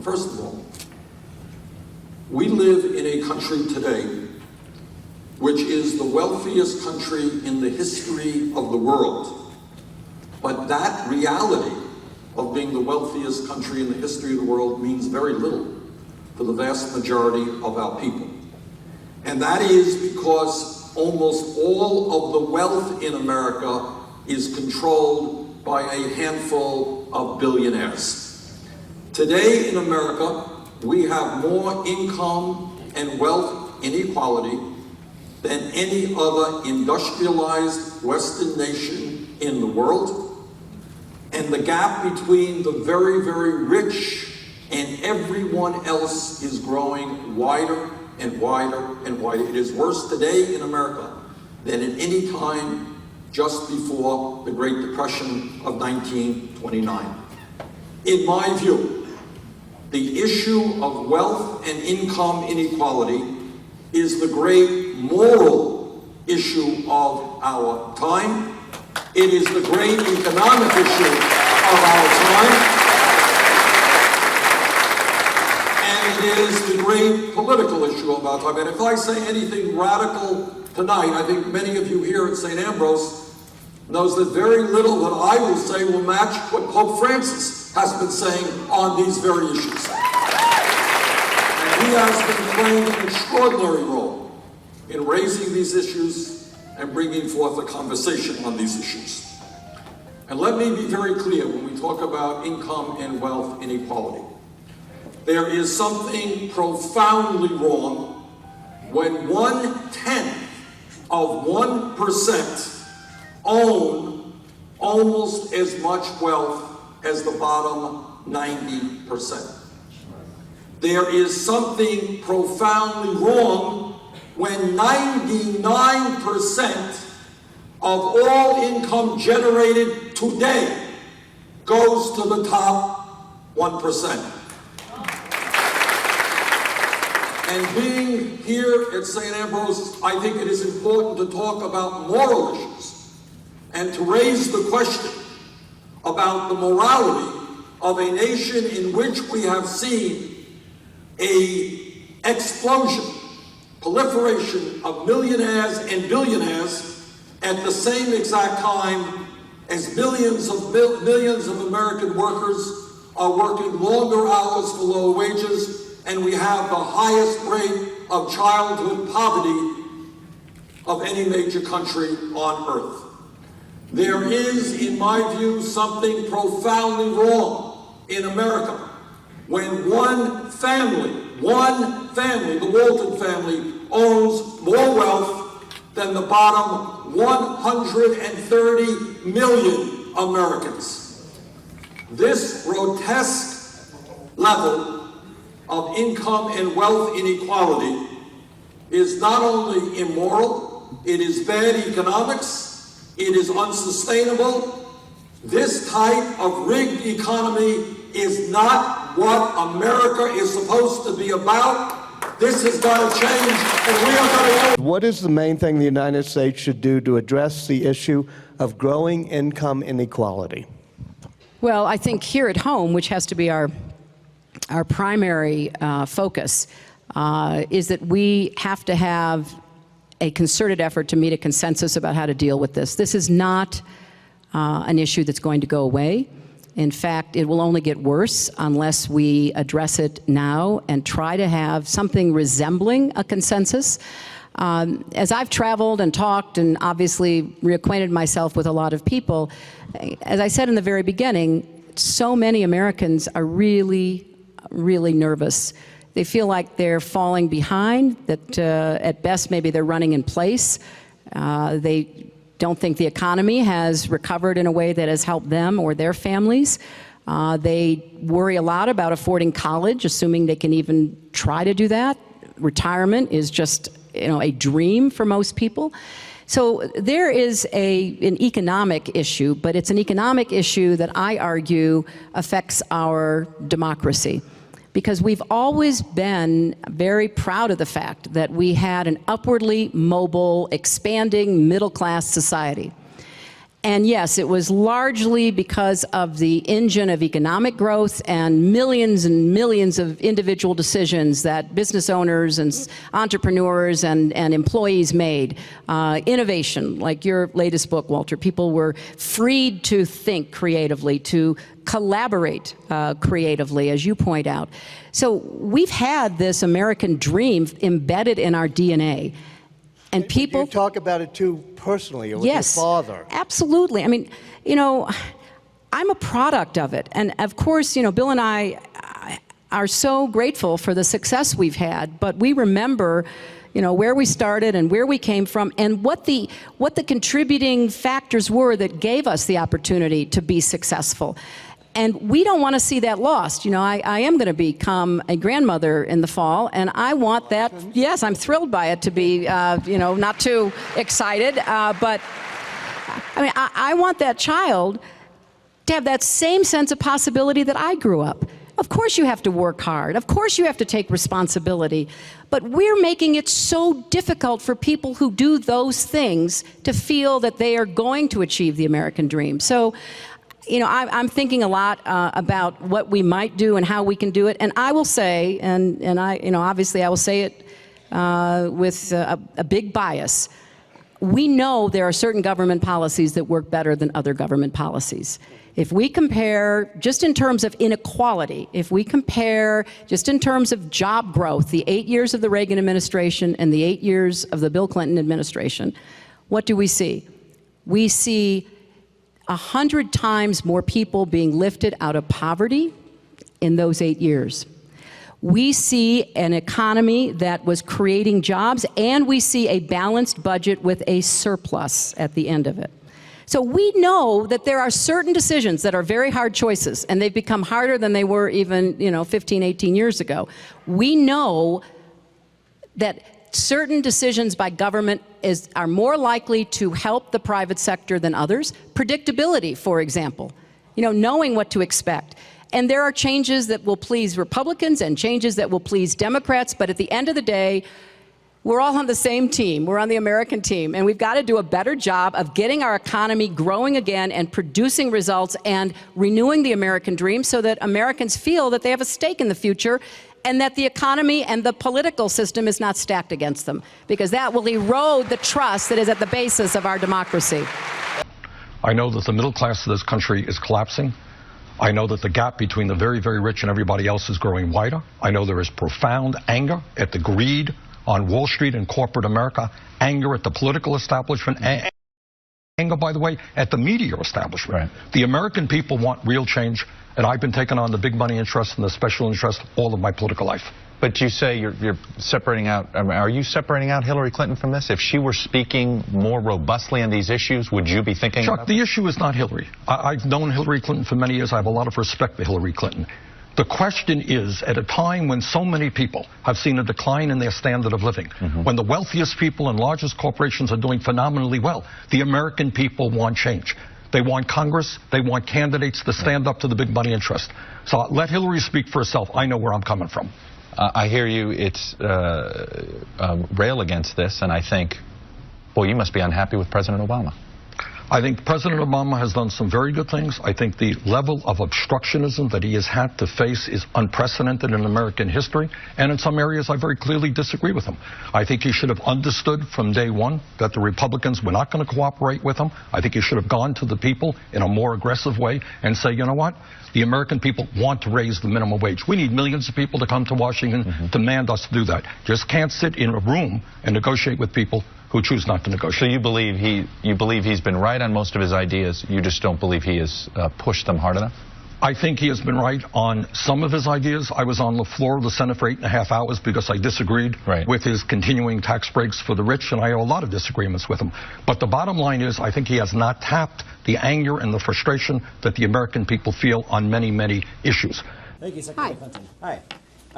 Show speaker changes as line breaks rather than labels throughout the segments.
First of all, we live in a country today which is the wealthiest country in the history of the world. But that reality of being the wealthiest country in the history of the world means very little for the vast majority of our people. And that is because almost all of the wealth in America is controlled by a handful of billionaires. Today in America, we have more income and wealth inequality than any other industrialized Western nation in the world. And the gap between the very, very rich and everyone else is growing wider and wider and wider. It is worse today in America than at any time just before the Great Depression of 1929. In my view, the issue of wealth and income inequality is the great moral issue of our time. It is the great economic issue of our time. And it is the great political issue of our time. And if I say anything radical tonight, I think many of you here at St. Ambrose knows that very little that I will say will match what Pope Francis has been saying on these very issues. And he has been playing an extraordinary role in raising these issues and bringing forth a conversation on these issues. And let me be very clear when we talk about income and wealth inequality. There is something profoundly wrong when 1/10 of 1% own almost as much wealth as the bottom 90%. There is something profoundly wrong when 99% of all income generated today goes to the top 1%. And being here at St. Ambrose, I think it is important to talk about moral issues and to raise the question about the morality of a nation in which we have seen an explosion, proliferation of millionaires and billionaires at the same exact time as millions of American workers are working longer hours for lower wages, and we have the highest rate of childhood poverty of any major country on earth. There is, in my view, something profoundly wrong in America when one family, the Walton family, owns more wealth than the bottom 130 million Americans. This grotesque level of income and wealth inequality is not only immoral, it is bad economics, it is unsustainable. This type of rigged economy is not what America is supposed to be about. This has got to change, and we are going to.
What is the main thing the United States should do to address the issue of growing income inequality?
Well, I think here at home, which has to be our primary focus, is that we have to have a concerted effort to meet a consensus about how to deal with this. This is not an issue that's going to go away. In fact, it will only get worse unless we address it now and try to have something resembling a consensus. As I've traveled and talked and obviously reacquainted myself with a lot of people, as I said in the very beginning, so many Americans are really, really nervous. They feel like they're falling behind, that at best maybe they're running in place. They don't think the economy has recovered in a way that has helped them or their families. They worry a lot about affording college, assuming they can even try to do that. Retirement is just, a dream for most people. So there is an economic issue, but it's an economic issue that I argue affects our democracy. Because we've always been very proud of the fact that we had an upwardly mobile, expanding middle-class society. And yes, it was largely because of the engine of economic growth and millions of individual decisions that business owners and entrepreneurs and employees made. Innovation, like your latest book, Walter. People were freed to think creatively, to collaborate creatively, as you point out. So we've had this American dream embedded in our DNA. And people
You talk about it too personally, or with
yes,
your father.
Absolutely. I mean, you know, I'm a product of it. And of course, you know, Bill and I are so grateful for the success we've had, but we remember, you know, where we started and where we came from and what the contributing factors were that gave us the opportunity to be successful. And we don't want to see that lost. You know, I am going to become a grandmother in the fall, and I want that. Yes, I'm thrilled by it to be, you know, not too excited, but I mean, I want that child to have that same sense of possibility that I grew up. Of course you have to work hard. Of course you have to take responsibility. But we're making it so difficult for people who do those things to feel that they are going to achieve the American dream. So, you know, I'm thinking a lot about what we might do and how we can do it. And I will say, and I, you know, obviously I will say it with a big bias. We know there are certain government policies that work better than other government policies. If we compare just in terms of inequality, if we compare just in terms of job growth, the 8 years of the Reagan administration and the 8 years of the Bill Clinton administration, what do we see? We see 100 times more people being lifted out of poverty in those 8 years. We see an economy that was creating jobs, and we see a balanced budget with a surplus at the end of it. So we know that there are certain decisions that are very hard choices, and they've become harder than they were even, you know, 15, 18 years ago. We know that certain decisions by government are more likely to help the private sector than others. Predictability, for example, you know, knowing what to expect. And there are changes that will please Republicans and changes that will please Democrats, but at the end of the day, we're all on the same team. We're on the American team, and we've got to do a better job of getting our economy growing again and producing results and renewing the American dream so that Americans feel that they have a stake in the future and that the economy and the political system is not stacked against them, because that will erode the trust that is at the basis of our democracy.
I know that the middle class of this country is collapsing. I know that the gap between the very, very rich and everybody else is growing wider. I know there is profound anger at the greed on Wall Street and corporate America, anger at the political establishment, anger, by the way, at the media establishment. Right. The American people want real change, and I've been taking on the big money interests and the special interests all of my political life.
But you say you're separating out, are you separating out Hillary Clinton from this? If she were speaking more robustly on these issues, would you be thinking
Chuck,
about
the issue is not Hillary. I've known Hillary Clinton for many years. I have a lot of respect for Hillary Clinton. The question is, at a time when so many people have seen a decline in their standard of living, when the wealthiest people and largest corporations are doing phenomenally well, the American people want change. They want Congress. They want candidates to stand up to the big money interest. So let Hillary speak for herself. I know where I'm coming from.
I hear you. It's rail against this, and I think, boy, you must be unhappy with President Obama.
I think President Obama has done some very good things. I think the level of obstructionism that he has had to face is unprecedented in American history, and in some areas I very clearly disagree with him. I think he should have understood from day one that the Republicans were not going to cooperate with him. I think he should have gone to the people in a more aggressive way and say, you know what? The American people want to raise the minimum wage. We need millions of people to come to Washington to demand us to do that. Just can't sit in a room and negotiate with people who choose not to negotiate.
So you believe he's been right on most of his ideas. You just don't believe he has pushed them hard enough?
I think he has been right on some of his ideas. I was on the floor of the Senate for 8.5 hours because I disagreed with his continuing tax breaks for the rich, and I have a lot of disagreements with him. But the bottom line is I think he has not tapped the anger and the frustration that the American people feel on many, many issues.
Thank you, Secretary Clinton. Hi.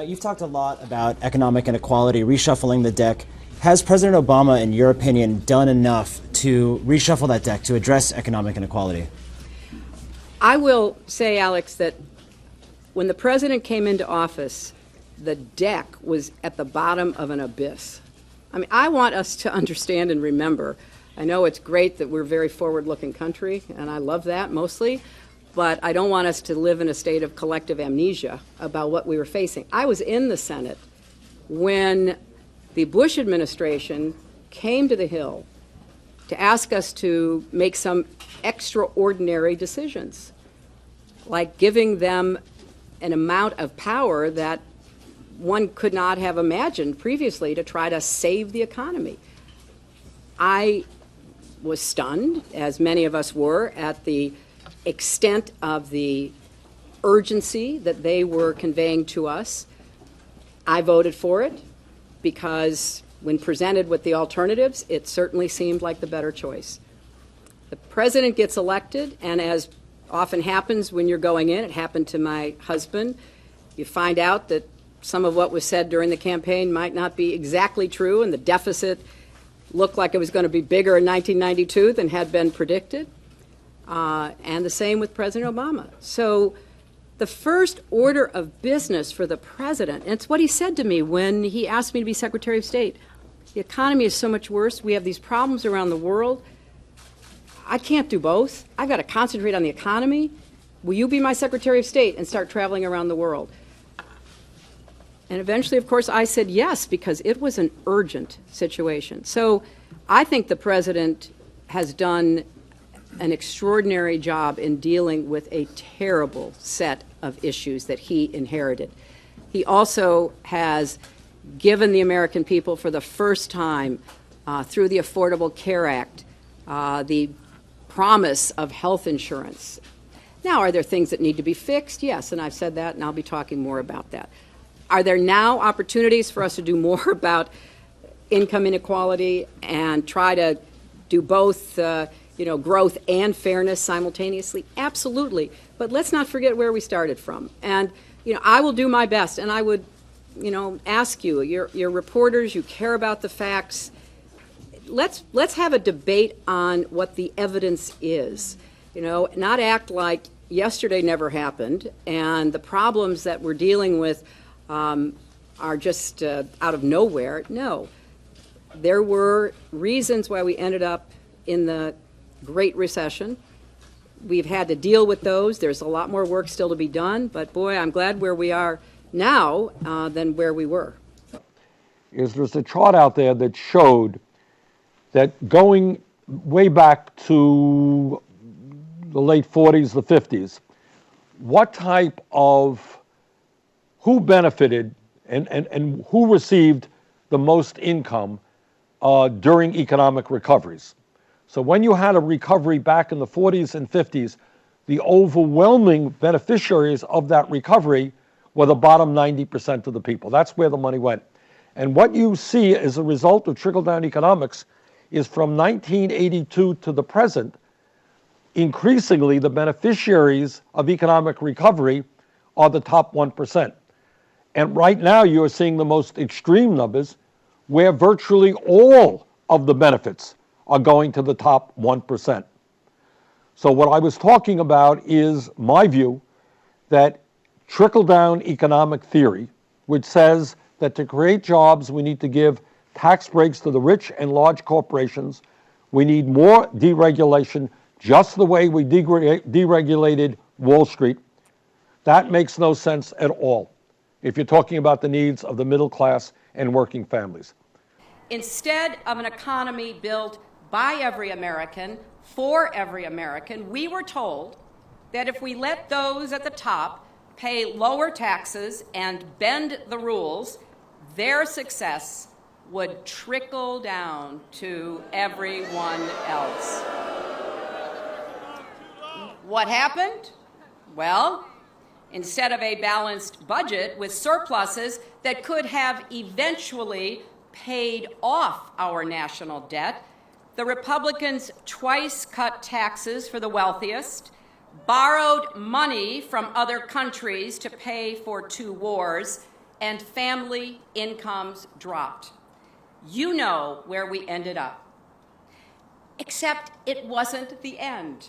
You've talked a lot about economic inequality, reshuffling the deck. Has President Obama, in your opinion, done enough to reshuffle that deck to address economic inequality?
I will say, Alex, that when the president came into office, the deck was at the bottom of an abyss. I mean, I want us to understand and remember I know it's great that we're a very forward-looking country, and I love that mostly, but I don't want us to live in a state of collective amnesia about what we were facing. I was in the Senate when the Bush administration came to the Hill to ask us to make some extraordinary decisions, like giving them an amount of power that one could not have imagined previously to try to save the economy. I was stunned, as many of us were, at the extent of the urgency that they were conveying to us. I voted for it because when presented with the alternatives, it certainly seemed like the better choice. The president gets elected, and as often happens when you're going in, it happened to my husband, you find out that some of what was said during the campaign might not be exactly true, and the deficit looked like it was going to be bigger in 1992 than had been predicted. And the same with President Obama. So the first order of business for the president, and it's what he said to me when he asked me to be Secretary of State, the economy is so much worse. We have these problems around the world. I can't do both. I've got to concentrate on the economy. Will you be my Secretary of State and start traveling around the world? And eventually, of course, I said yes, because it was an urgent situation. So I think the president has done an extraordinary job in dealing with a terrible set of issues that he inherited. He also has given the American people for the first time through the Affordable Care Act the promise of health insurance. Now, are there things that need to be fixed? Yes, and I've said that, and I'll be talking more about that. Are there now opportunities for us to do more about income inequality and try to do both growth and fairness simultaneously? Absolutely. But let's not forget where we started from. And I will do my best, and I would ask you, you're reporters, you care about the facts. Let's have a debate on what the evidence is. Not act like yesterday never happened and the problems that we're dealing with are just out of nowhere. No. There were reasons why we ended up in the Great Recession. We've had to deal with those. There's a lot more work still to be done, but boy, I'm glad where we are now than where we were.
There's a chart out there that showed that going way back to the late 40s, the 50s, what type of who benefited and who received the most income during economic recoveries. So when you had a recovery back in the 40s and 50s, the overwhelming beneficiaries of that recovery were the bottom 90% of the people. That's where the money went. And what you see as a result of trickle-down economics is from 1982 to the present, increasingly the beneficiaries of economic recovery are the top 1%. And right now you're seeing the most extreme numbers where virtually all of the benefits are going to the top 1%. So what I was talking about is my view that trickle-down economic theory, which says that to create jobs we need to give tax breaks to the rich and large corporations, we need more deregulation, just the way we deregulated Wall Street. That makes no sense at all if you're talking about the needs of the middle class and working families.
Instead of an economy built by every American, for every American, we were told that if we let those at the top pay lower taxes and bend the rules, their success would trickle down to everyone else. What happened? Well, instead of a balanced budget with surpluses that could have eventually paid off our national debt, the Republicans twice cut taxes for the wealthiest, borrowed money from other countries to pay for 2 wars, and family incomes dropped. You know where we ended up. Except it wasn't the end.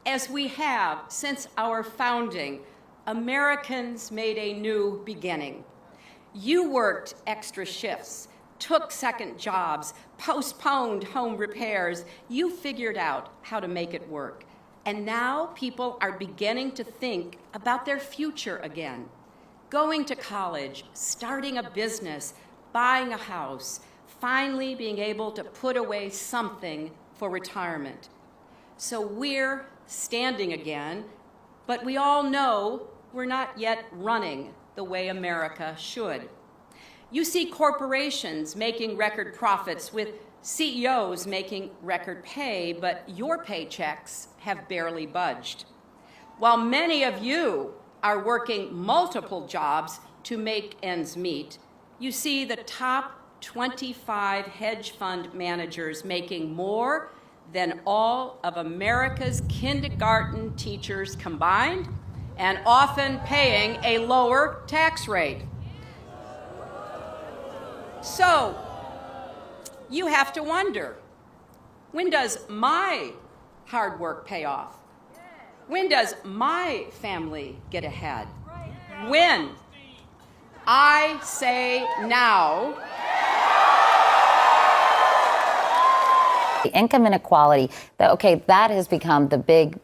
As we have since our founding, Americans made a new beginning. You worked extra shifts, took second jobs, postponed home repairs. You figured out how to make it work. And now people are beginning to think about their future again. Going to college, starting a business, buying a house, finally being able to put away something for retirement. So we're standing again, but we all know we're not yet running the way America should. You see corporations making record profits with CEOs making record pay, but your paychecks have barely budged. While many of you are working multiple jobs to make ends meet, you see the top 25 hedge fund managers making more than all of America's kindergarten teachers combined, and often paying a lower tax rate. So, you have to wonder, when does my hard work pay off? When does my family get ahead? When? I say now.
Income inequality, that has become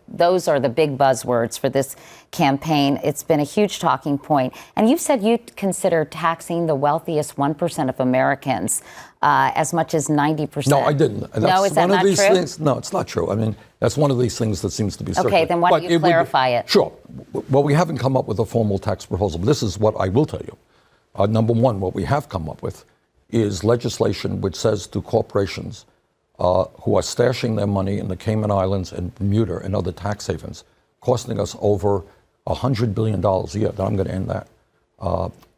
those are the big buzzwords for this campaign. It's been a huge talking point. And you said you'd consider taxing the wealthiest 1% of Americans as much as 90%.
No, I didn't. That's
no, is that
one of
not
these
true?
things. No, it's not true. I mean, that's one of these things that seems to be circulating.
Okay, then why don't you clarify it?
Sure. Well, we haven't come up with a formal tax proposal. But this is what I will tell you. Number one, what we have come up with is legislation which says to corporations who are stashing their money in the Cayman Islands and Bermuda and other tax havens, costing us over $100 billion a year, that I'm going to end that.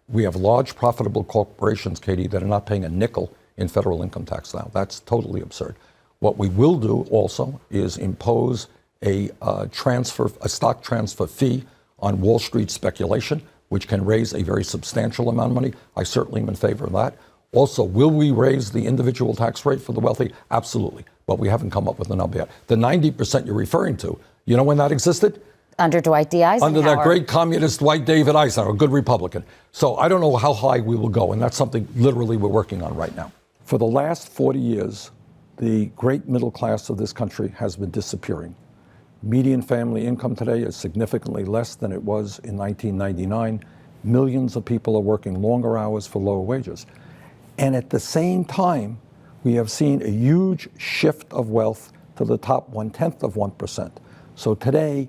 We have large profitable corporations, Katie, that are not paying a nickel in federal income tax now. That's totally absurd. What we will do also is impose a stock transfer fee on Wall Street speculation, which can raise a very substantial amount of money. I certainly am in favor of that. Also, will we raise the individual tax rate for the wealthy? Absolutely. But we haven't come up with a number yet. The 90% you're referring to, you know when that existed?
Under Dwight D. Eisenhower.
Under that great communist Dwight David Eisenhower, a good Republican. So I don't know how high we will go, and that's something literally we're working on right now. For the last 40 years, the great middle class of this country has been disappearing. Median family income today is significantly less than it was in 1999. Millions of people are working longer hours for lower wages. And at the same time, we have seen a huge shift of wealth to the top 1/10 of 1%. So today,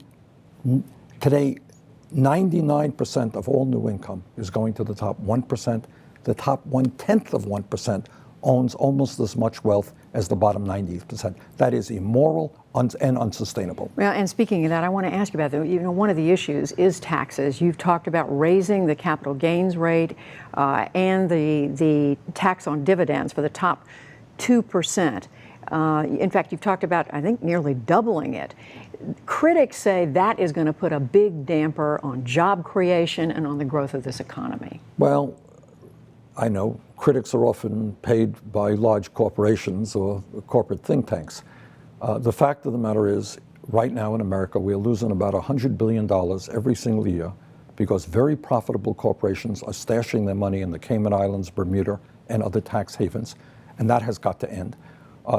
99% of all new income is going to the top 1%. The top 1/10 of 1% owns almost as much wealth as the bottom 90%. That is immoral and unsustainable.
Well, and speaking of that, I want to ask you about that. You know, one of the issues is taxes. You've talked about raising the capital gains rate and the tax on dividends for the top 2%. In fact, you've talked about, I think, nearly doubling it. Critics say that is going to put a big damper on job creation and on the growth of this economy.
Well, I know critics are often paid by large corporations or corporate think tanks. The fact of the matter is, right now in America, we are losing about $100 billion every single year because very profitable corporations are stashing their money in the Cayman Islands, Bermuda, and other tax havens, and that has got to end.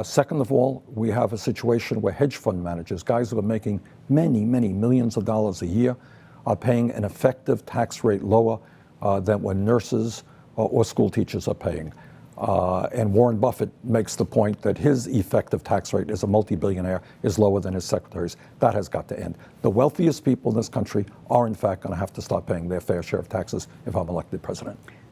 Second of all, we have a situation where hedge fund managers, guys who are making many, many millions of dollars a year, are paying an effective tax rate lower than what nurses or school teachers are paying. And Warren Buffett makes the point that his effective tax rate as a multi-billionaire is lower than his secretary's. That has got to end. The wealthiest people in this country are, in fact, going to have to start paying their fair share of taxes if I'm elected president.